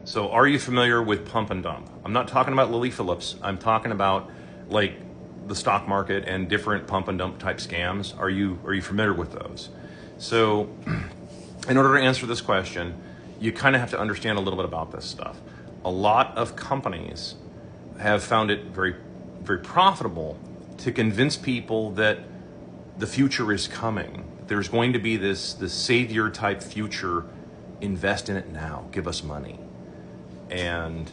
So are you familiar with pump and dump? I'm not talking about Lilly Phillips. I'm talking about like the stock market and different pump and dump type scams. Are you familiar with those? So in order to answer this question, you kind of have to understand a little bit about this stuff. A lot of companies have found it very, very profitable to convince people that the future is coming. There's going to be this savior type future. Invest in it now. Give us money. And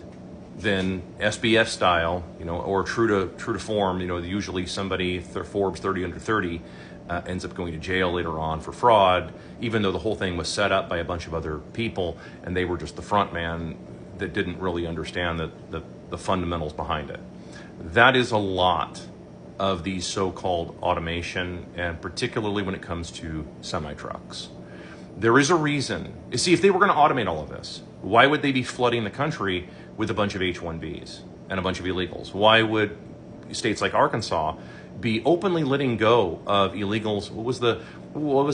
then SBF style, or true to form, usually somebody, Forbes 30 under 30, ends up going to jail later on for fraud, even though the whole thing was set up by a bunch of other people and they were just the front man that didn't really understand the fundamentals behind it. That is a lot of these so-called automation, and particularly when it comes to semi-trucks. There is a reason. You see, if they were going to automate all of this, why would they be flooding the country with a bunch of H-1Bs and a bunch of illegals? Why would states like Arkansas be openly letting go of illegals? What was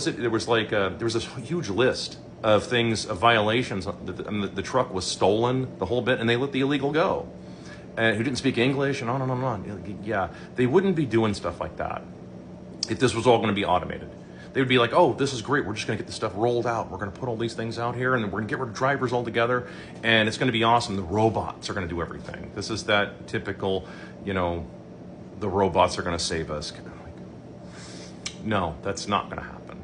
it? There was this huge list of things, of violations. The truck was stolen, the whole bit, and they let the illegal go. Who didn't speak English, and on and on and on. Yeah, they wouldn't be doing stuff like that if this was all going to be automated. They would be like, oh, this is great. We're just going to get this stuff rolled out. We're going to put all these things out here, and we're going to get rid of drivers altogether, and it's going to be awesome. The robots are going to do everything. This is that typical, the robots are going to save us. No, that's not going to happen.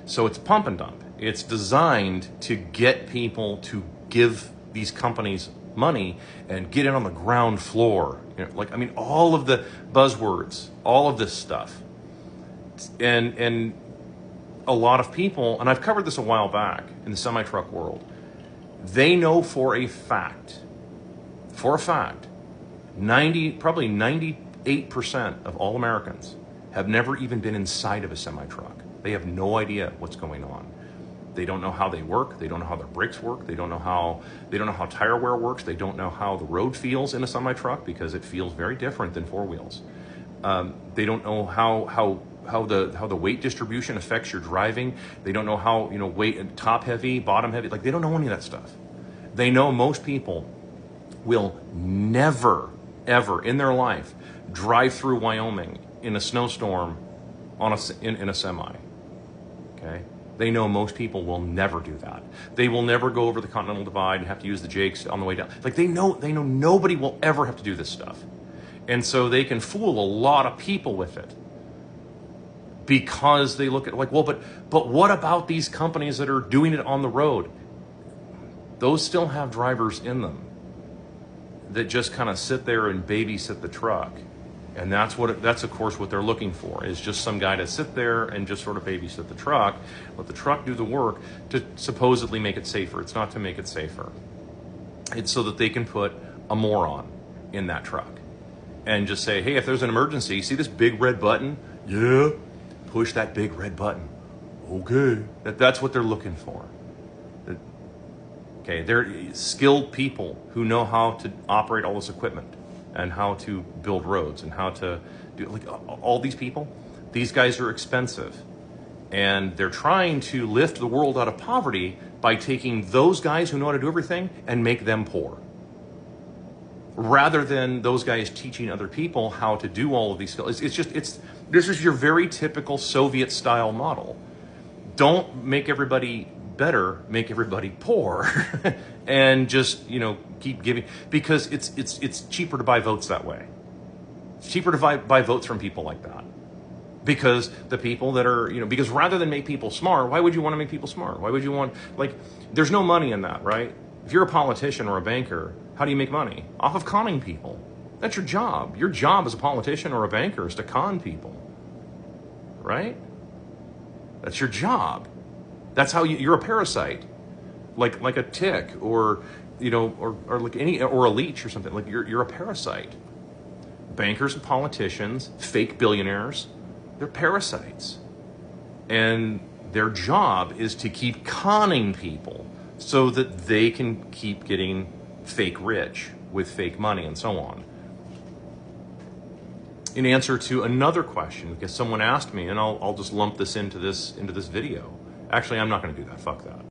So it's pump and dump. It's designed to get people to give these companies money and get in on the ground floor. All of the buzzwords, all of this stuff. And a lot of people, and I've covered this a while back in the semi-truck world, they know for a fact, probably 98% of all Americans have never even been inside of a semi-truck. They have no idea what's going on. They don't know how they work. They don't know how their brakes work. They don't know how tire wear works. They don't know how the road feels in a semi-truck, because it feels very different than four wheels. They don't know how the weight distribution affects your driving. They don't know how, weight, top heavy, bottom heavy. They don't know any of that stuff. They know most people will never, ever in their life drive through Wyoming in a snowstorm in a semi. Okay? They know most people will never do that. They will never go over the Continental Divide and have to use the Jakes on the way down. They know nobody will ever have to do this stuff. And so they can fool a lot of people with it, because they look at but what about these companies that are doing it on the road? Those still have drivers in them that just kind of sit there and babysit the truck. And that's of course what they're looking for, is just some guy to sit there and just sort of babysit the truck, let the truck do the work to supposedly make it safer. It's not to make it safer. It's so that they can put a moron in that truck and just say, hey, if there's an emergency, see this big red button? Yeah, push that big red button. Okay. That's what they're looking for. Okay, they're skilled people who know how to operate all this equipment and how to build roads and how to do, all these people. These guys are expensive, and they're trying to lift the world out of poverty by taking those guys who know how to do everything and make them poor, rather than those guys teaching other people how to do all of these skills. This is your very typical Soviet style model. Don't make everybody better, make everybody poor, and just keep giving, because it's cheaper to buy votes that way. It's cheaper to buy votes from people like that, because the people that are because rather than make people smart, why would you want to make people smart? Why would you want there's no money in that, right? If you're a politician or a banker, how do you make money? Off of conning people. That's your job. Your job as a politician or a banker is to con people, right? That's your job. That's how you're a parasite, like a tick, or or a leech or something. You're a parasite. Bankers and politicians, fake billionaires, they're parasites, and their job is to keep conning people so that they can keep getting fake rich with fake money and so on. In answer to another question, because someone asked me, and I'll just lump this into this video. Actually, I'm not going to do that. Fuck that.